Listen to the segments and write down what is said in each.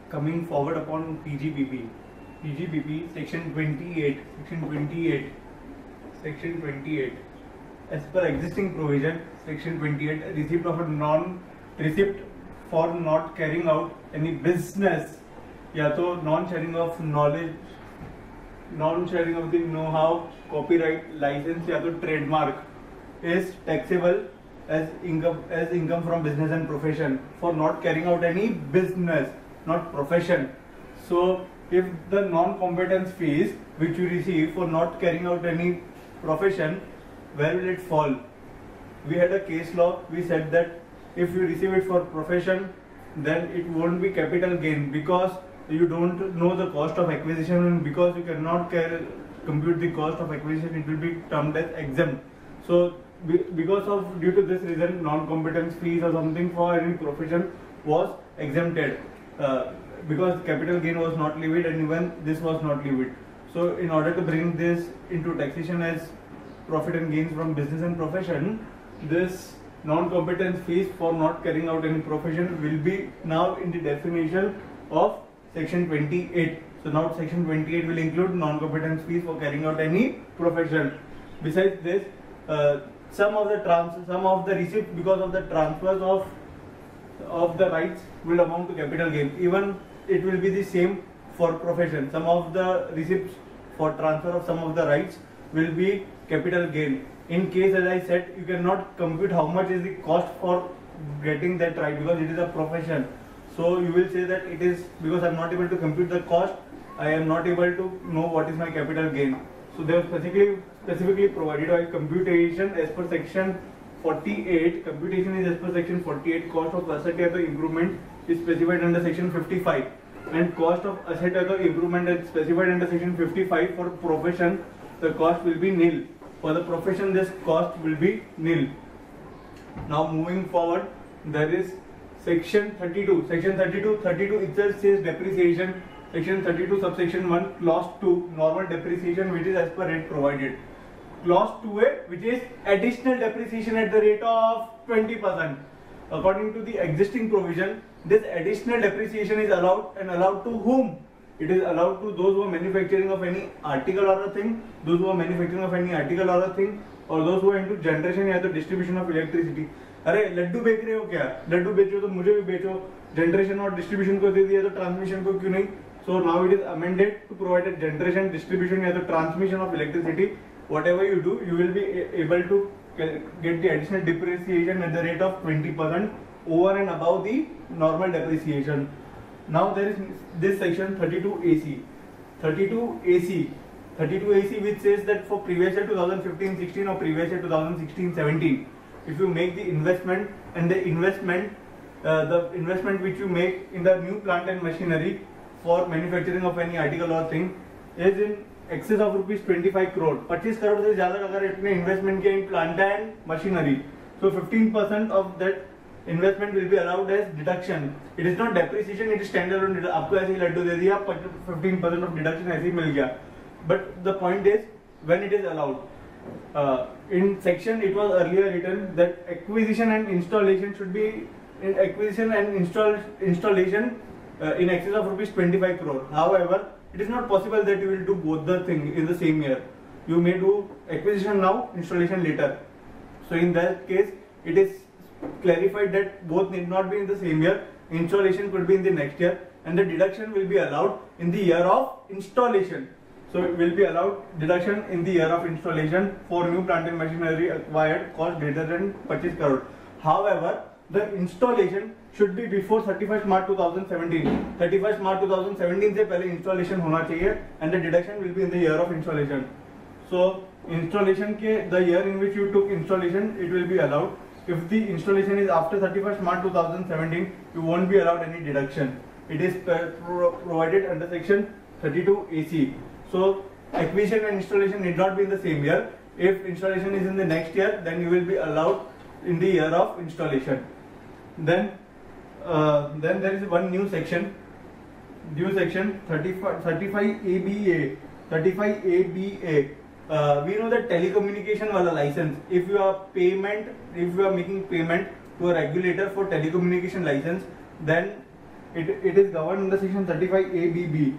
coming forward upon PGBP. PGBP section 28. As per existing provision, section 28, receipt for not carrying out any business, या तो non-sharing of knowledge, non-sharing of the know-how, copyright, license या तो trademark is taxable as income from business and profession for not carrying out any business, not profession. So if the non-competence fees which you receive for not carrying out any profession, where will it fall? We had a case law. We said that if you receive it for profession, then it won't be capital gain because you don't know the cost of acquisition, and because you cannot compute the cost of acquisition, it will be termed as exempt. So due to this reason, non-competence fees or something for any profession was exempted because capital gain was not levied and even this was not levied. So in order to bring this into taxation as profit and gains from business and profession, this non-competence fees for not carrying out any profession will be now in the definition of section 28. So now section 28 will include non-competence fees for carrying out any profession. Besides this, some of the receipts because of the transfers of the rights will amount to capital gain. Even it will be the same for profession. Some of the receipts for transfer of some of the rights will be capital gain. In case, as I said, you cannot compute how much is the cost for getting that right because it is a profession. So you will say that it is because I am not able to compute the cost, I am not able to know what is my capital gain. So they have specifically provided a computation as per section 48. Computation is as per section 48. Cost of asset or improvement is specified under section 55, and cost of asset or improvement is specified under section 55. For profession, the cost will be nil. For the profession, this cost will be nil. Now moving forward, there is section 32. Section 32 itself says depreciation. Section 32 subsection 1 clause 2 normal depreciation, which is as per rate provided. Clause 2a, which is additional depreciation at the rate of 20%. According to the existing provision, this additional depreciation is allowed, and allowed to whom? It is allowed to those who are manufacturing of any article or a thing, or those who are into generation या तो distribution of electricity. अरे लड्डू बेच रहे हो क्या? लड्डू बेचो तो मुझे भी बेचो. जनरेशन और डिस्ट्रीब्यूशन को दे दिया तो ट्रांसमिशन को क्यों नहीं? So now it is amended to provide a generation, distribution या तो transmission of electricity. Whatever you do, you will be able to get the additional depreciation at the rate of 20% over and above the normal depreciation. Now there is this section 32AC. 32AC which says that for previous year 2015-16 or previous year 2016-17, if you make the investment and the investment which you make in the new plant and machinery for manufacturing of any article or thing is in excess of rupees 25 crore. 25 crore से ज़्यादा अगर इतने investment किया in plant and machinery, so 15% of that investment will be allowed as deduction. It is not depreciation, it is standalone. आपको ऐसे ही लड्डू दे दिया, 15% of deduction ऐसे ही मिल गया. But the point is when it is allowed. In section it was earlier written that acquisition and installation should be in installation in excess of rupees 25 crore. However, it is not possible that you will do both the thing in the same year. You may do acquisition now, installation later. So in that case, it is clarified that both need not be in the same year. Installation could be in the next year, and the deduction will be allowed in the year of installation. So it will be allowed deduction in the year of installation for new plant and machinery acquired cost greater than 25 crore. However, the installation should be before 31st March 2017. 31st March 2017 से पहले installation होना चाहिए, and the deduction will be in the year of installation. So installation के the year in which you took installation, it will be allowed. If the installation is after 31st March 2017, you won't be allowed any deduction. It is provided under section 32AC. So acquisition and installation need not be in the same year. If installation is in the next year, then you will be allowed in the year of installation. Then there is one new section 35ABA. 35ABA. We know that telecommunication wala license. If you are making payment to a regulator for telecommunication license, then it is governed under section 35ABB.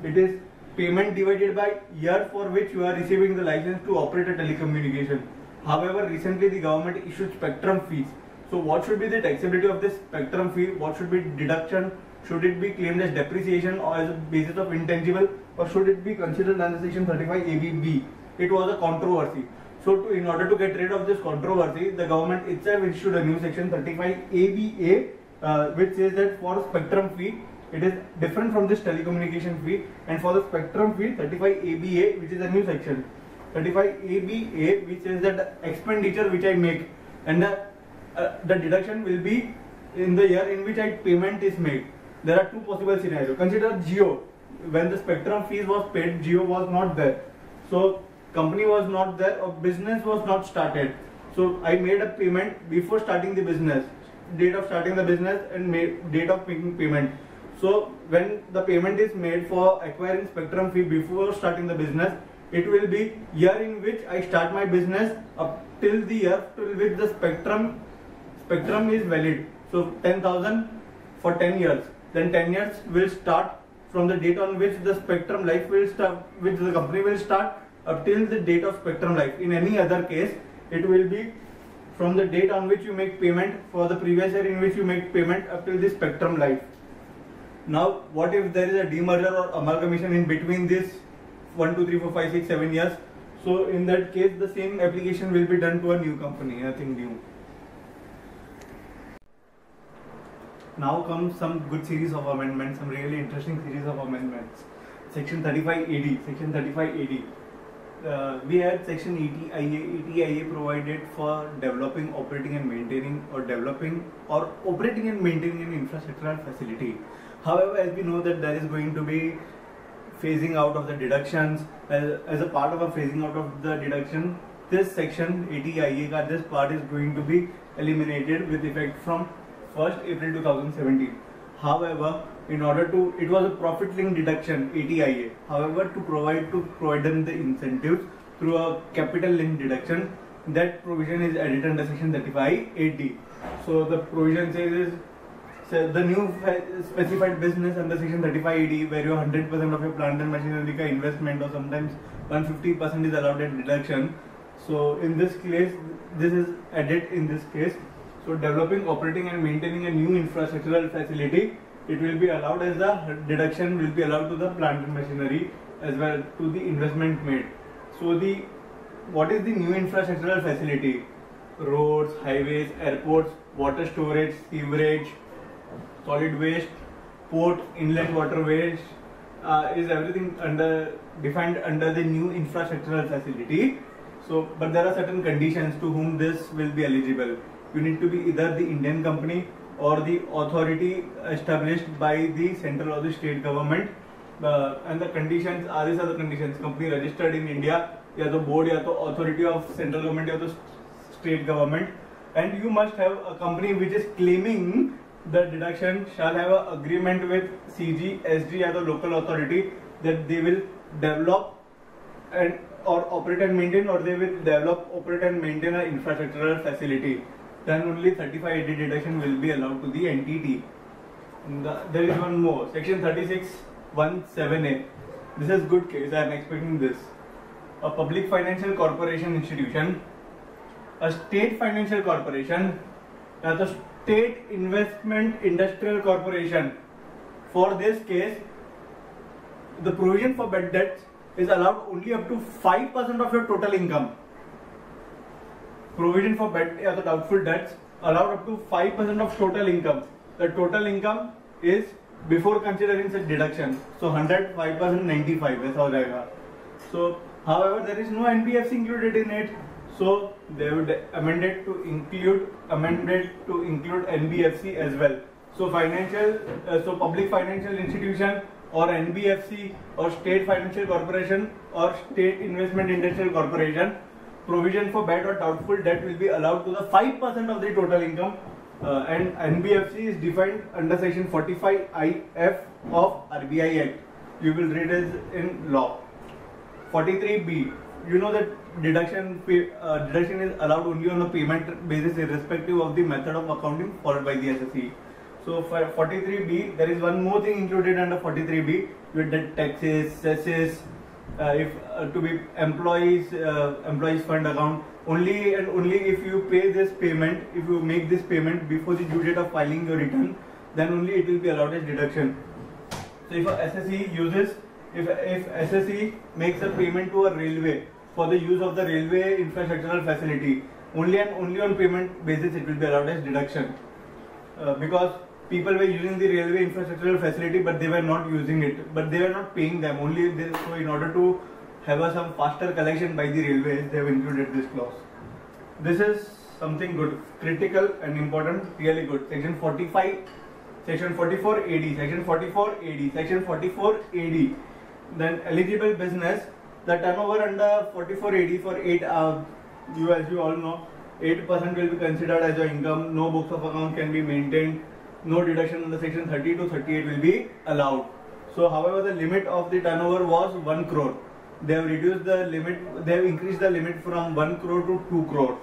It is payment divided by year for which you are receiving the license to operate a telecommunication. However, recently the government issued spectrum fees. So what should be the taxability of this spectrum fee? What should be deduction? Should it be claimed as depreciation or as a basis of intangible, or should it be considered under section 35ABB? It was a controversy. So in order to get rid of this controversy, the government itself issued a new section 35ABA, which says that for spectrum fee, it is different from this telecommunication fee, and for the spectrum fee 35ABA, which is a new section 35ABA, which says that the expenditure which I make and the deduction will be in the year in which payment is made. There are two possible scenarios. Consider Jio. When the spectrum fees was paid, Jio was not there. So company was not there, or business was not started. So I made a payment before starting the business, date of starting the business and date of making payment. So when the payment is made for acquiring spectrum fee before starting the business, it will be year in which I start my business up till the year till which the spectrum is valid. So 10,000 for 10 years. Then 10 years will start from the date on which the spectrum life will start, which the company will start up till the date of spectrum life. In any other case, it will be from the date on which you make payment for the previous year in which you make payment up till the spectrum life. Now, what if there is a demerger or amalgamation in between this 1, 2, 3, 4, 5, 6, 7 years? So in that case, the same application will be done to a new company, nothing new. Now comes some good series of amendments, some really interesting series of amendments. Section 35AD. Section 35AD. We had section 80IA. 80IA provided for developing, operating and maintaining, or developing or operating and maintaining an infrastructural facility. However, as we know that there is going to be phasing out of the deductions, as a part of a phasing out of the deduction, this section 80IA, this part is going to be eliminated with effect from 1st April 2017. However, in order to, it was a profit linked deduction 80IA. However, to provide them the incentives through a capital linked deduction, that provision is added under section 35AD. So the provision says the new specified business under section 35AD, where your 100% of your plant and machinery ka investment or sometimes 150% is allowed at deduction. So in this case, this is added in this case. So developing, operating and maintaining a new infrastructural facility, it will be allowed as the deduction will be allowed to the plant and machinery as well to the investment made. So what is the new infrastructural facility? Roads, highways, airports, water storage, sewerage, solid waste, port, inland waterways, is everything defined under the new infrastructural facility. So, but there are certain conditions to whom this will be eligible. You need to be either the Indian company or the authority established by the central or the state government. And the conditions are, these are the conditions: company registered in India, या तो board या तो authority of central government या तो state government, and you must have a company which is claiming the deduction shall have an agreement with CG, SG या the local authority that they will develop and or operate and maintain, or they will develop, operate and maintain an infrastructural facility. Then only 35AD deduction will be allowed to the entity. There is one more, section 36(1)(7)(a). This is good case, I am expecting this. A public financial corporation institution, a state financial corporation, or the state investment industrial corporation. For this case, the provision for bad debts is allowed only up to 5% of your total income. Provision for bad or the doubtful debts allowed up to 5% of total income. The total income is before considering such deduction. So 100, 5%, 95. That's how it. So, however, there is no NBFC included in it. So they would amended to include NBFC as well. So public financial institution or NBFC or state financial corporation or state investment industrial corporation, provision for bad or doubtful debt will be allowed to the 5% of the total income, and NBFC is defined under section 45IF of RBI Act. You will read it in law. 43B. You know that deduction is allowed only on a payment basis irrespective of the method of accounting followed by the SSE. So for 43B, there is one more thing included under 43B, with the taxes, cesses, if to be employees fund account. Only and only if you pay this payment, if you make this payment before the due date of filing your return, then only it will be allowed as deduction. So if a SSE uses, if SSE makes a payment to a railway for the use of the railway infrastructural facility, only and only on payment basis it will be allowed as deduction. Because people were using the railway infrastructural facility, but they were not using it, but they were not paying them. So in order to have some faster collection by the railways, they have included this clause. This is something good, critical and important, really good. Section 45, Section 44 AD, Section 44 AD, Section 44 AD. Then eligible business, the turnover under 44 AD for 8, as you all know, 8% will be considered as your income. No books of account can be maintained. No deduction under Section 30 to 38 will be allowed. So, however, the limit of the turnover was 1 crore. They have reduced the limit. They have increased the limit from 1 crore to 2 crore.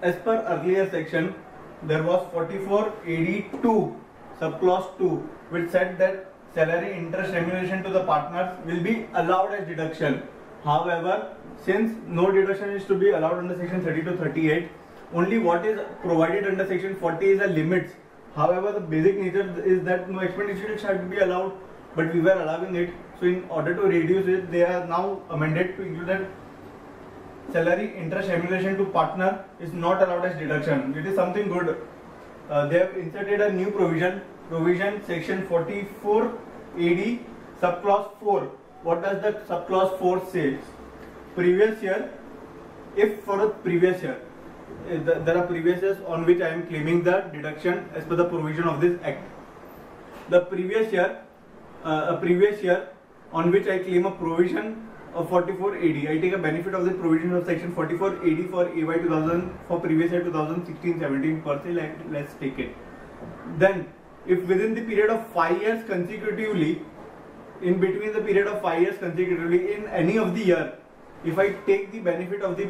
As per earlier section, there was 44 AD2 subclause 2, which said that salary interest remuneration to the partners will be allowed as deduction. However, since no deduction is to be allowed under Section 30 to 38, only what is provided under Section 40 is a limits. However, the basic nature is that no expenditure should be allowed, but we were allowing it. So in order to reduce it, they are now amended to include that salary interest remuneration to partner is not allowed as deduction. It is something good. They have inserted a new provision Section 44 AD subclause 4. What does the subclause 4 say? Previous year, if for a previous year, there are previous years on which I am claiming the deduction as per the provision of this act. The previous year, a previous year on which I claim a provision of 44 AD, I take a benefit of the provision of Section 44 AD for AY 2000 for previous year 2016-17 per se. Let's take it. Then, if within the period of 5 years consecutively, in between the period of 5 years consecutively, in any of the year, if I take the benefit of the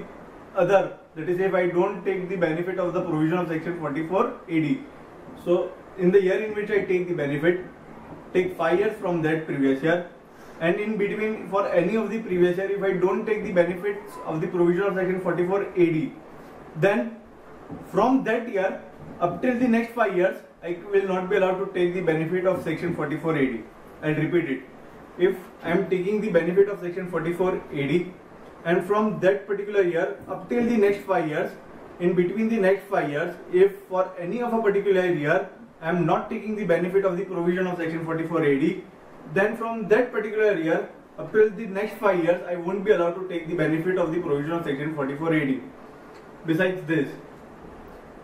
other, that is, if I don't take the benefit of the provision of Section 44 AD, so in the year in which I take the benefit, take 5 years from that previous year, and in between for any of the previous year, if I don't take the benefits of the provision of Section 44 AD, then from that year up till the next 5 years, I will not be allowed to take the benefit of Section 44 AD. I'll repeat it. If I am taking the benefit of Section 44 AD, and from that particular year up till the next 5 years, in between the next 5 years, if for any of a particular year I am not taking the benefit of the provision of Section 44 AD, then from that particular year up till the next 5 years, I won't be allowed to take the benefit of the provision of Section 44 AD. Besides this,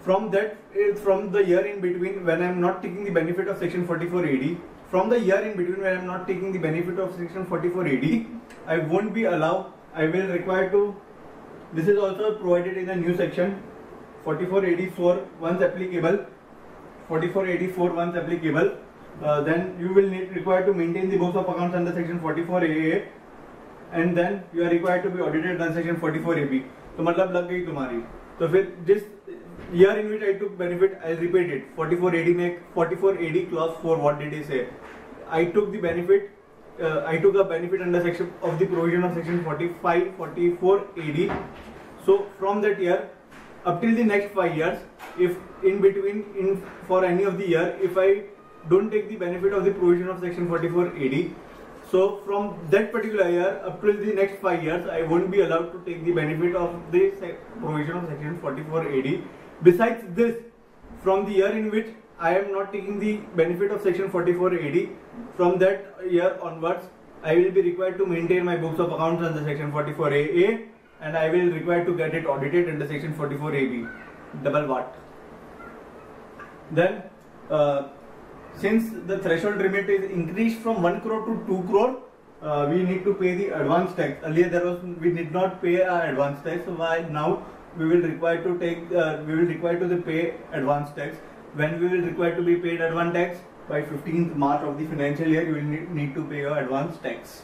from the year in between when I am not taking the benefit of Section 44 AD, from the year in between when I am not taking the benefit of Section 44 AD, I won't be allowed. I will require to. This is also provided in a new section 44 AD4 once applicable. 44 AD4 once applicable. Then you will require to maintain the books of accounts under Section 44 AA, and then you are required to be audited under Section 44 AB. तो मतलब लग गई तुम्हारी. तो फिर जिस year in which I took benefit, I'll repeat it. 44 AD में 44 AD clause 4. What did he say? I took the benefit. I took a benefit under section of the provision of Section 44 AD. So from that year up till the next 5 years, if in between for any of the year, if I don't take the benefit of the provision of Section 44 AD, so from that particular year up till the next 5 years, I won't be allowed to take the benefit of the provision of Section 44 AD. Besides this, from the year in which I am not taking the benefit of Section 44 AD, from that year onwards, I will be required to maintain my books of accounts under Section 44 AA, and I will require to get it audited under Section 44 AB. Double what? Then, since the threshold limit is increased from 1 crore to 2 crore, we need to pay the advance tax. Earlier we did not pay our advance tax, so why now we will require to pay advance tax. When we will require to be paid advance tax? By 15th March of the financial year, you will need to pay your advance tax.